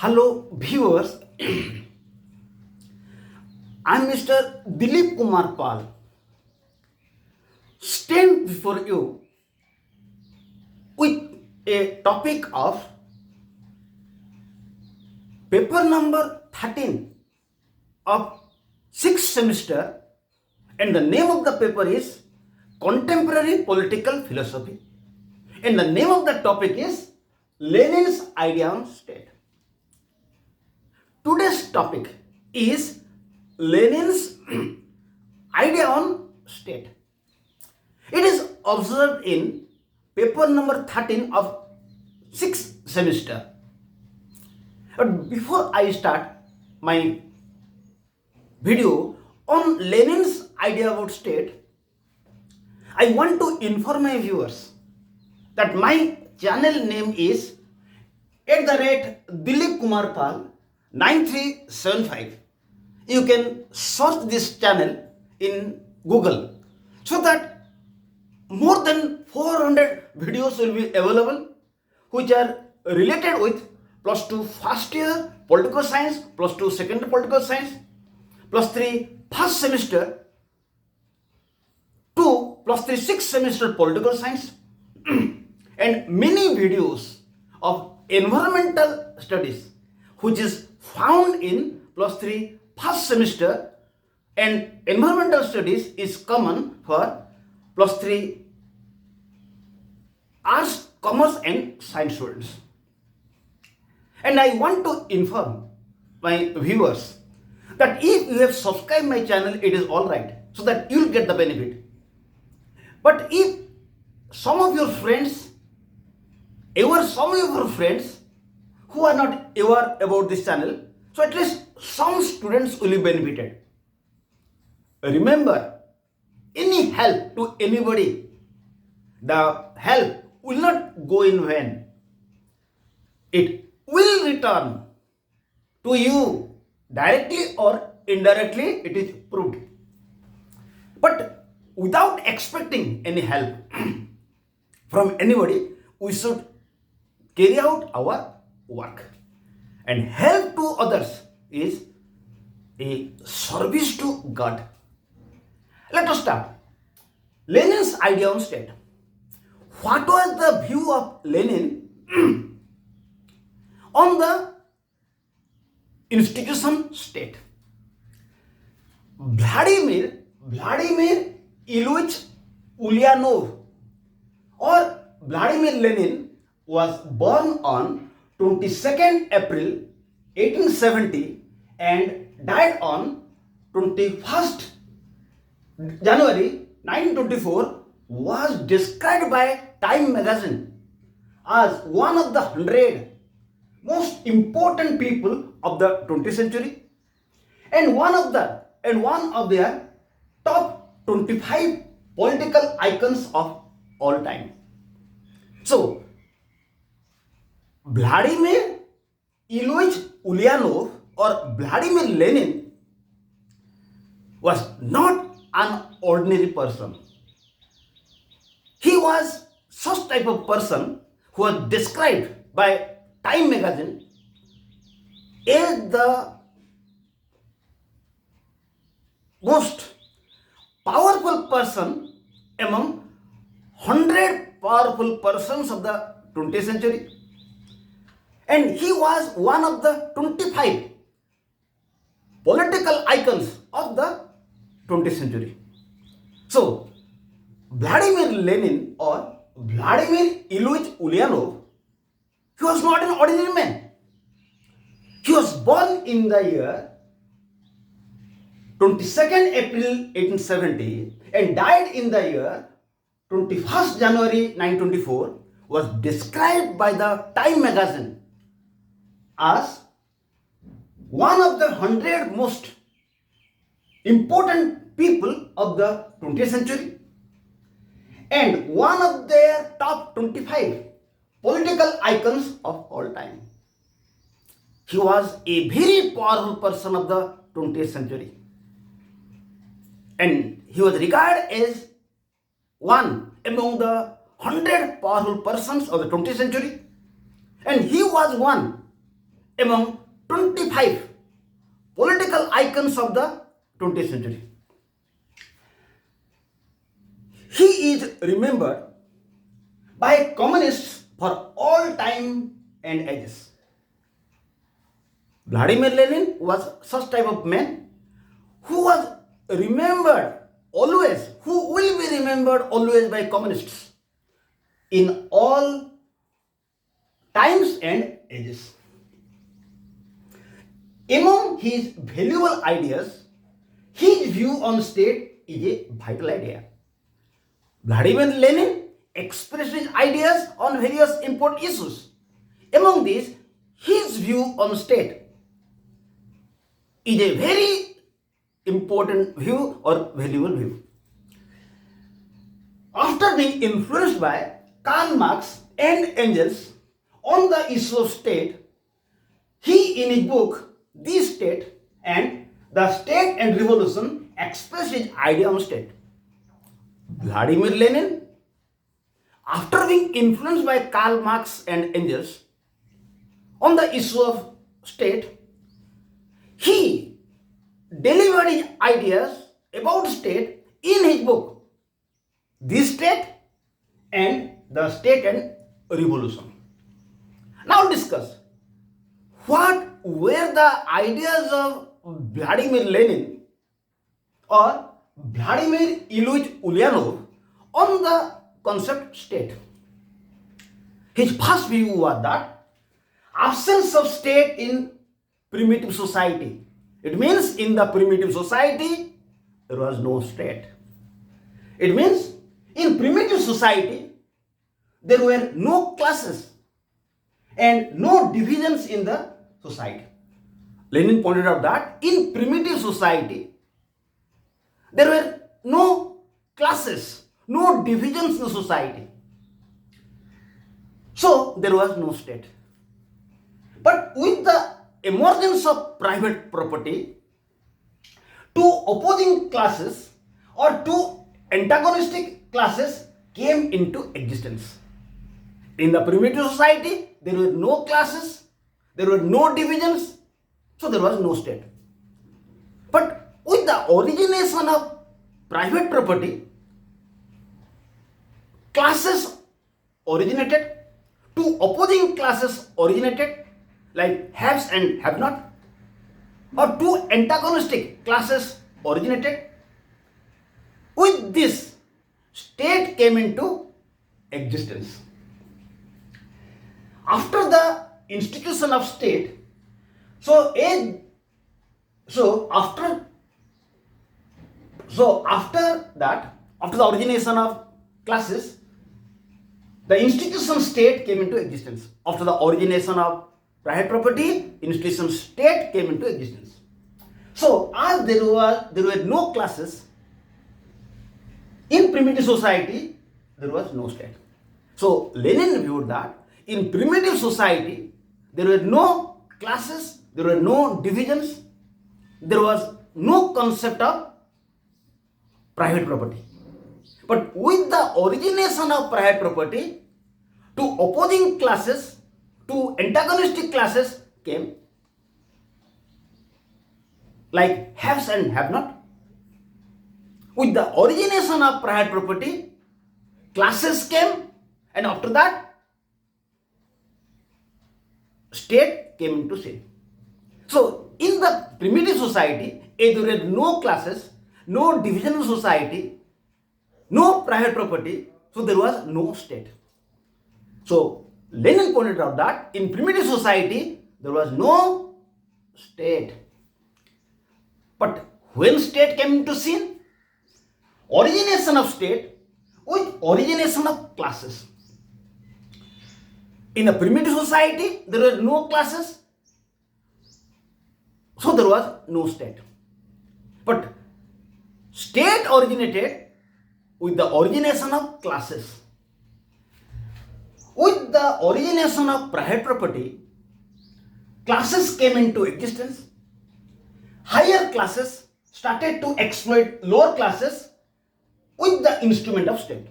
Hello viewers, I am Mr. Dilip Kumar Pal. Stand before you with a topic of paper number 13 of 6th semester, and the name of the paper is Contemporary Political Philosophy, and the name of the topic is Lenin's Idea on State. Today's topic is Lenin's idea on state. It is observed in paper number 13 of 6th semester. But before I start my video on Lenin's idea about state, I want to inform my viewers that my channel name is @Dilip Kumar Pal 9375. You can search this channel in Google so that more than 400 videos will be available which are related with plus 2 first year political science, plus 2 second year political science, plus 3 first semester, 2 plus 3 sixth semester political science, and many videos of environmental studies which is found in plus 3 first semester, and environmental studies is common for plus 3 arts, commerce and science students. And I want to inform my viewers that if you have subscribed my channel, it is all right, so that you will get the benefit. But if some of your friends who are not aware about this channel, so at least some students will be benefited. Remember, any help to anybody, the help will not go in vain. It will return to you directly or indirectly, it is proved. But without expecting any help from anybody, we should carry out our work. And help to others is a service to God. Let us start. Lenin's idea on state. What was the view of Lenin on the institution state? Vladimir Ilyich Ulyanov or Vladimir Lenin was born on 22nd April 1870 and died on 21st January 1924, was described by Time magazine as one of the 100 most important people of the 20th century and one of their top 25 political icons of all time. So, Vladimir Ilyich Ulyanov or Vladimir Lenin was not an ordinary person. He was such type of person who was described by Time magazine as the most powerful person among 100 powerful persons of the 20th century. And he was one of the 25 political icons of the 20th century. So, Vladimir Lenin or Vladimir Ilyich Ulyanov, he was not an ordinary man. He was born in the year 22nd April 1870 and died in the year 21st January 1924, was described by the Time magazine as one of the 100 most important people of the 20th century and one of their top 25 political icons of all time. He was a very powerful person of the 20th century and he was regarded as one among the 100 powerful persons of the 20th century, and he was one among 25 political icons of the 20th century. He is remembered by communists for all time and ages. Vladimir Lenin was such type of man who was remembered always, who will be remembered always by communists in all times and ages. Among his valuable ideas, his view on state is a vital idea. Vladimir Lenin expressed his ideas on various important issues. Among these, his view on state is a very important view or valuable view. After being influenced by Karl Marx and Engels on the issue of state, he in his book The State and The State and Revolution expressed his idea on state. Vladimir Lenin, after being influenced by Karl Marx and Engels on the issue of state, he delivered his ideas about state in his book, The State and The State and Revolution. Now discuss what were the ideas of Vladimir Lenin or Vladimir Ilyich Ulyanov on the concept state. His first view was that absence of state in primitive society. It means in the primitive society there was no state. It means in primitive society there were no classes and no divisions in the society. Lenin pointed out that in primitive society there were no classes, no divisions in the society. So there was no state. But with the emergence of private property, two opposing classes or two antagonistic classes came into existence. In the primitive society, there were no classes, there were no divisions, so there was no state. But with the origination of private property, classes originated, two opposing classes originated, like haves and have not, or two antagonistic classes originated. With this, state came into existence. After the institution of state, after the origination of classes, the institution state came into existence. After the origination of private property, institution state came into existence. So, as there were no classes in primitive society, there was no state. So, Lenin viewed that in primitive society, there were no classes, there were no divisions, there was no concept of private property. But with the origination of private property, two opposing classes, two antagonistic classes came, like haves and have not. With the origination of private property, classes came, and after that, state came into scene. So, in the primitive society, there were no classes, no division of society, no private property, so there was no state. So, Lenin pointed out that in primitive society, there was no state. But when state came into scene, origination of state with origination of classes. In a primitive society, there were no classes, so there was no state. But state originated with the origination of classes. With the origination of private property, classes came into existence. Higher classes started to exploit lower classes with the instrument of state.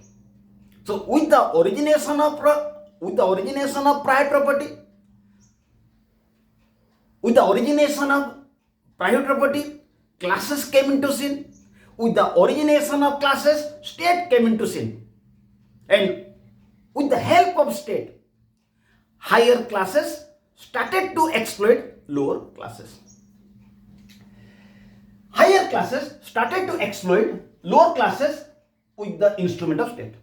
So, with the origination of private property, With the origination of private property, classes came into scene. With the origination of classes, state came into scene. And with the help of state, higher classes started to exploit lower classes. Higher classes started to exploit lower classes with the instrument of state.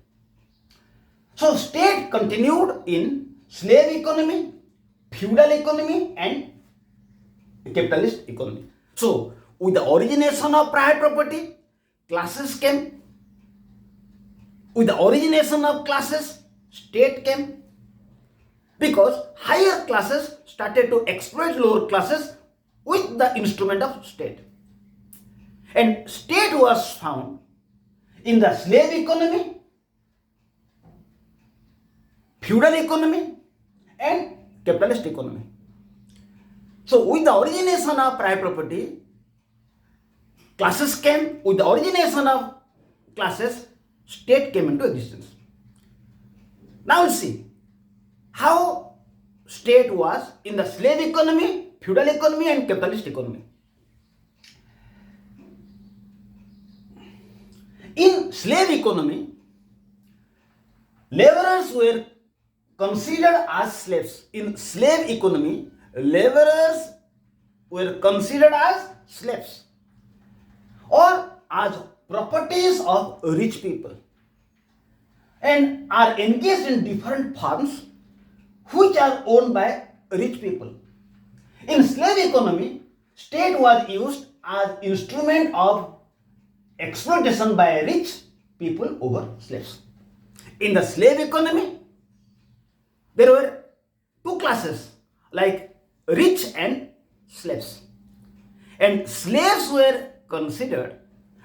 So state continued in slave economy, feudal economy and capitalist economy. So with the origination of private property, classes came. With the origination of classes, state came. Because higher classes started to exploit lower classes with the instrument of state. And state was found in the slave economy, feudal economy and capitalist economy. So with the origination of private property, classes came. With the origination of classes, state came into existence. Now we'll see how state was in the slave economy, feudal economy and capitalist economy. In slave economy, laborers were considered as slaves. In slave economy, laborers were considered as slaves or as properties of rich people and are engaged in different farms which are owned by rich people. In slave economy, state was used as instrument of exploitation by rich people over slaves. In the slave economy, there were two classes like rich and slaves. And slaves were considered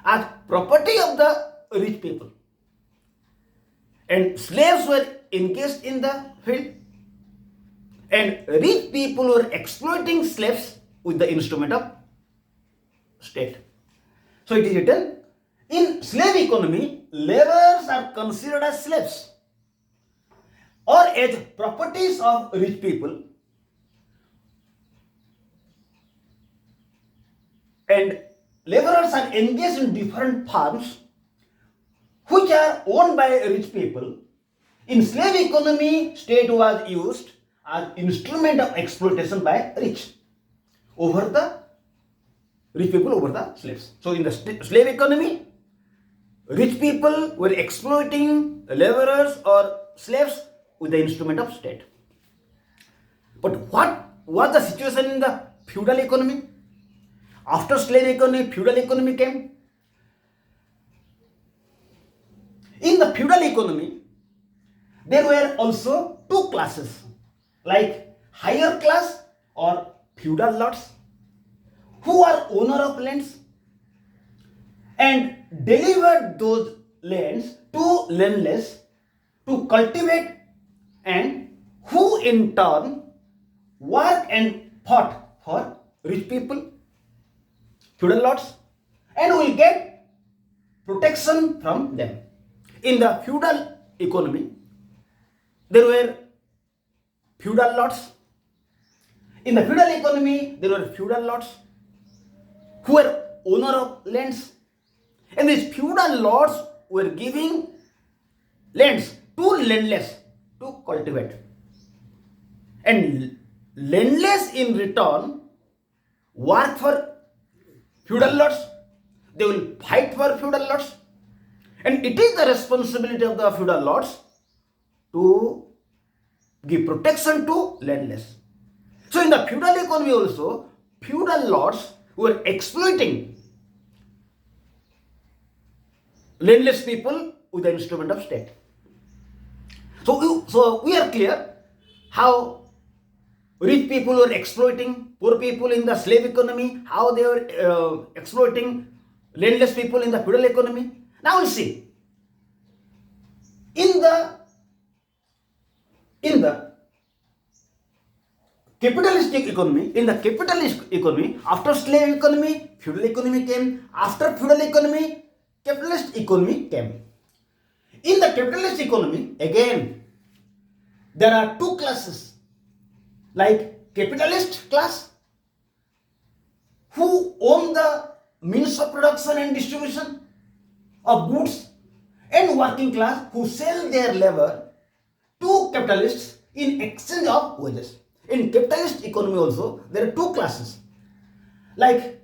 as property of the rich people. And slaves were engaged in the field. And rich people were exploiting slaves with the instrument of state. So it is written, in slave economy, laborers are considered as slaves or as properties of rich people, and laborers are engaged in different farms which are owned by rich people. In slave economy, state was used as instrument of exploitation by rich people over the slaves. So in the slave economy, rich people were exploiting laborers or slaves with the instrument of state. But what was the situation in the feudal economy? After slave economy, feudal economy came. In the feudal economy, there were also two classes like higher class or feudal lords who are owner of lands and delivered those lands to landless to cultivate, and who in turn worked and fought for rich people, feudal lords, and will get protection from them. In the feudal economy, there were feudal lords. In the feudal economy, there were feudal lords who were owner of lands. And these feudal lords were giving lands to landless to cultivate. And landless in return work for feudal lords. They will fight for feudal lords. And it is the responsibility of the feudal lords to give protection to landless. So in the feudal economy also, feudal lords were exploiting landless people with the instrument of state. So we are clear how rich people were exploiting poor people in the slave economy, how they were exploiting landless people in the feudal economy. Now we'll see. In the capitalistic economy, after slave economy, feudal economy came. After feudal economy, capitalist economy came. In the capitalist economy, again, there are two classes like capitalist class who own the means of production and distribution of goods, and working class who sell their labor to capitalists in exchange of wages. In capitalist economy also, there are two classes, like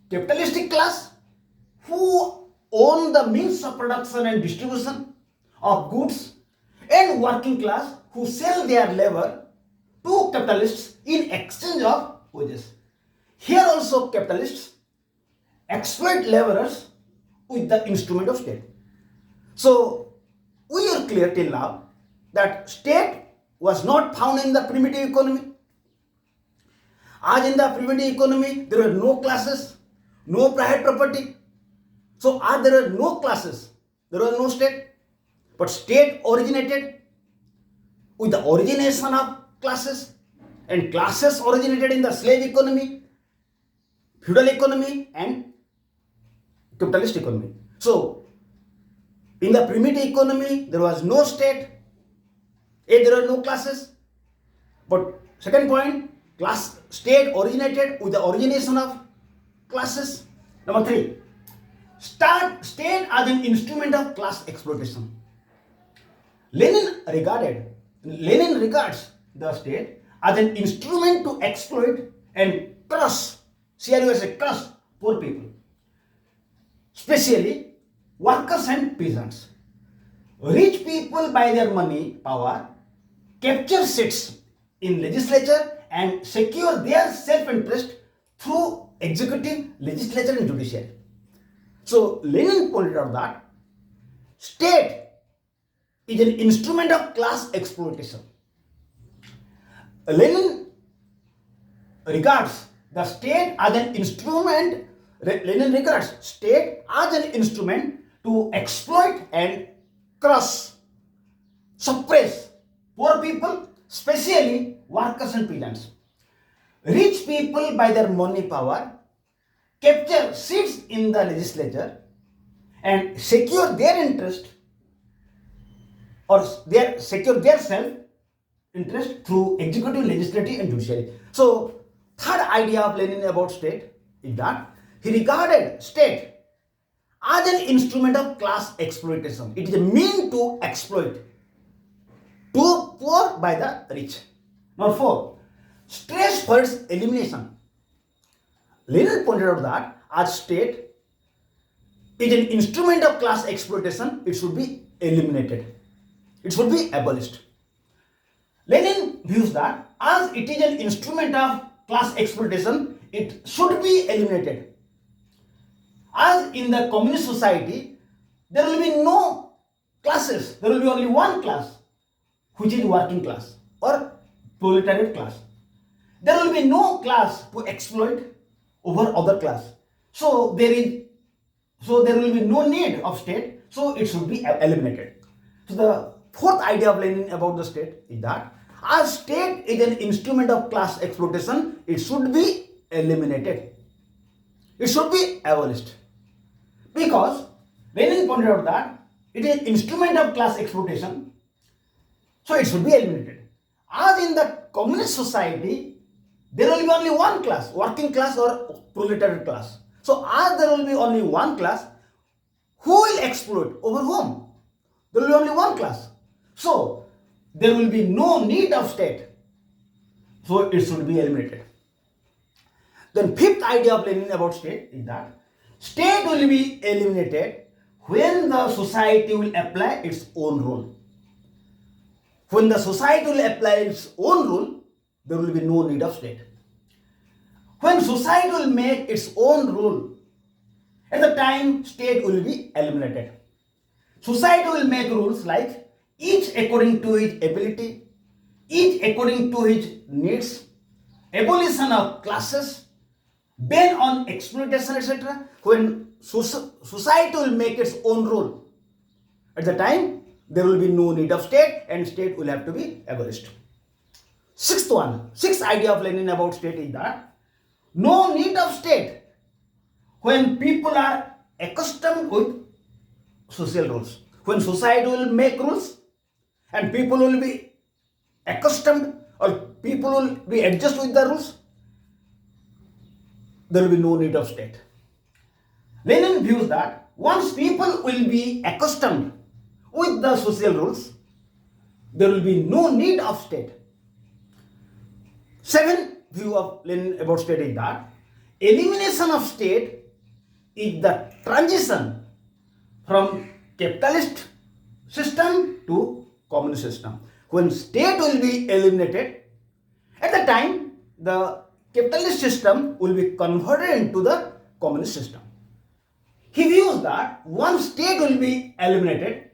capitalistic class who own the means of production and distribution of goods, and working class who sell their labor to capitalists in exchange of wages. Here also capitalists exploit laborers with the instrument of state. So we are clear till now that state was not found in the primitive economy. As in the primitive economy, there were no classes, no private property. So as there were no classes, there was no state. But state originated with the origination of classes, and classes originated in the slave economy, feudal economy, and capitalist economy. So in the primitive economy, there was no state, there were no classes. But second point, state originated with the origination of classes. Number 3, state as an instrument of class exploitation. Lenin regards the state as an instrument to exploit and crush, crush poor people, especially workers and peasants. Rich people, by their money power, capture seats in legislature and secure their self-interest through executive, legislature, and judiciary. So Lenin pointed out that state is an instrument of class exploitation. Lenin regards the state as an instrument. Lenin regards state as an instrument to exploit and crush, suppress poor people, especially workers and peasants. Rich people, by their money power, capture seats in the legislature and secure their interest secure their self-interest through executive, legislative, and judiciary. So, third idea of Lenin about state is that he regarded state as an instrument of class exploitation. It is a mean to exploit to poor by the rich. Number 4, stress for its elimination. Lenin pointed out that as state is an instrument of class exploitation, it should be eliminated. It should be abolished. Lenin views that as it is an instrument of class exploitation, it should be eliminated. As in the communist society, there will be no classes. There will be only one class, which is working class or proletariat class. There will be no class to exploit over other class. So there will be no need of state. So it should be eliminated. So the fourth idea of Lenin about the state is that as state is an instrument of class exploitation, it should be eliminated. It should be abolished. Because Lenin pointed out that it is an instrument of class exploitation, so it should be eliminated. As in the communist society, there will be only one class, working class or proletariat class. So as there will be only one class, who will exploit over whom? There will be only one class. So there will be no need of state. So it should be eliminated. Then fifth idea of Lenin about state is that state will be eliminated when the society will apply its own rule. When the society will apply its own rule, there will be no need of state. When society will make its own rule, at the time state will be eliminated. Society will make rules like each according to his ability, each according to his needs, abolition of classes, ban on exploitation, etc. When society will make its own rule, at the time there will be no need of state and state will have to be abolished. Sixth idea of Lenin about state is that no need of state when people are accustomed with social rules. When society will make rules and people will be accustomed or people will be adjust with the rules, there will be no need of state. Lenin views that once people will be accustomed with the social rules, there will be no need of state. Second view of Lenin about state is that elimination of state is the transition from capitalist system to communist system. When state will be eliminated, at the time the capitalist system will be converted into the communist system. He views that once state will be eliminated,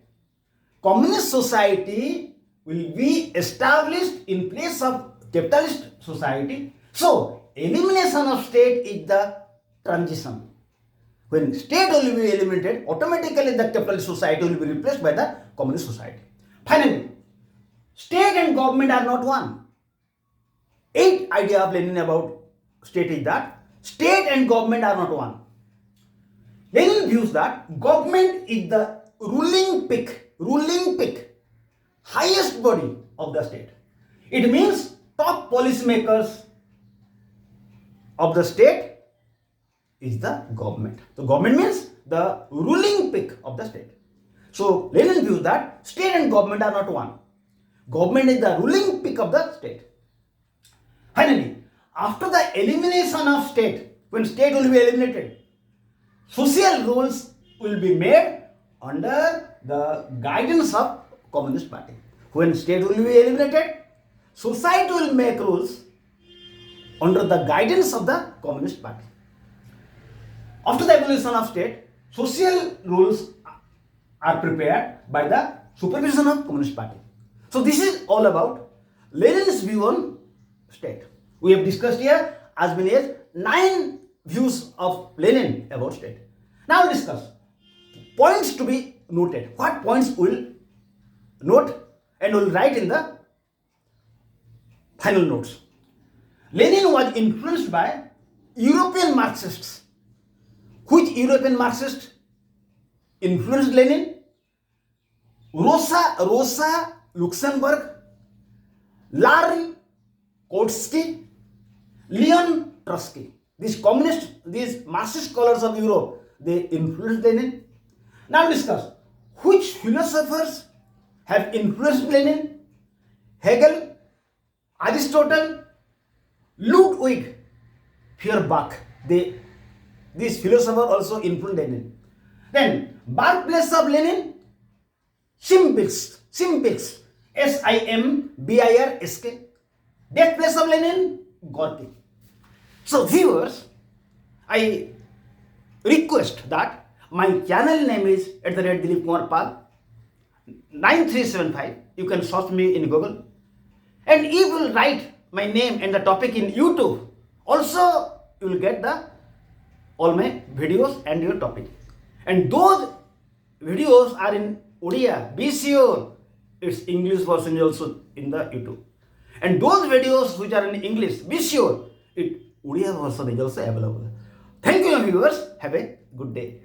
communist society will be established in place of capitalist society. So, elimination of state is the transition. When state will be eliminated, automatically the capitalist society will be replaced by the communist society. Finally, state and government are not one. Eighth idea of Lenin about state is that state and government are not one. Lenin views that government is the ruling peak, highest body of the state. It means top policymakers of the state is the government. So government means the ruling peak of the state. So Lenin views that state and government are not one. Government is the ruling peak of the state. Finally, after the elimination of state, when state will be eliminated, social rules will be made under the guidance of Communist Party. When state will be eliminated, society will make rules under the guidance of the Communist Party. After the abolition of state, social rules are prepared by the supervision of Communist Party. So this is all about Lenin's view on state. We have discussed here as many as 9 views of Lenin about state. Now we'll discuss points to be noted. What points we'll note and we'll write in the final notes. Lenin was influenced by European Marxists. Which European Marxist influenced Lenin? Rosa Luxemburg, Larry Kautsky, Leon Trotsky. These Marxist scholars of Europe, they influenced Lenin. Now discuss which philosophers have influenced Lenin. Hegel, Aristotle, Ludwig Feuerbach. These philosophers also influenced Lenin. Then birthplace of Lenin, Simbirsk, Simbirsk. Death place of Lenin, Gorky. So viewers, I request that my channel name is @Dilip Kumar Pal 9375. You can search me in Google. And if you will write my name and the topic in YouTube, also you will get all my videos and your topic. And those videos are in Odia. Be sure its English version is also in the YouTube. And those videos which are in English, be sure its Odia version is also available. Thank you viewers. Have a good day.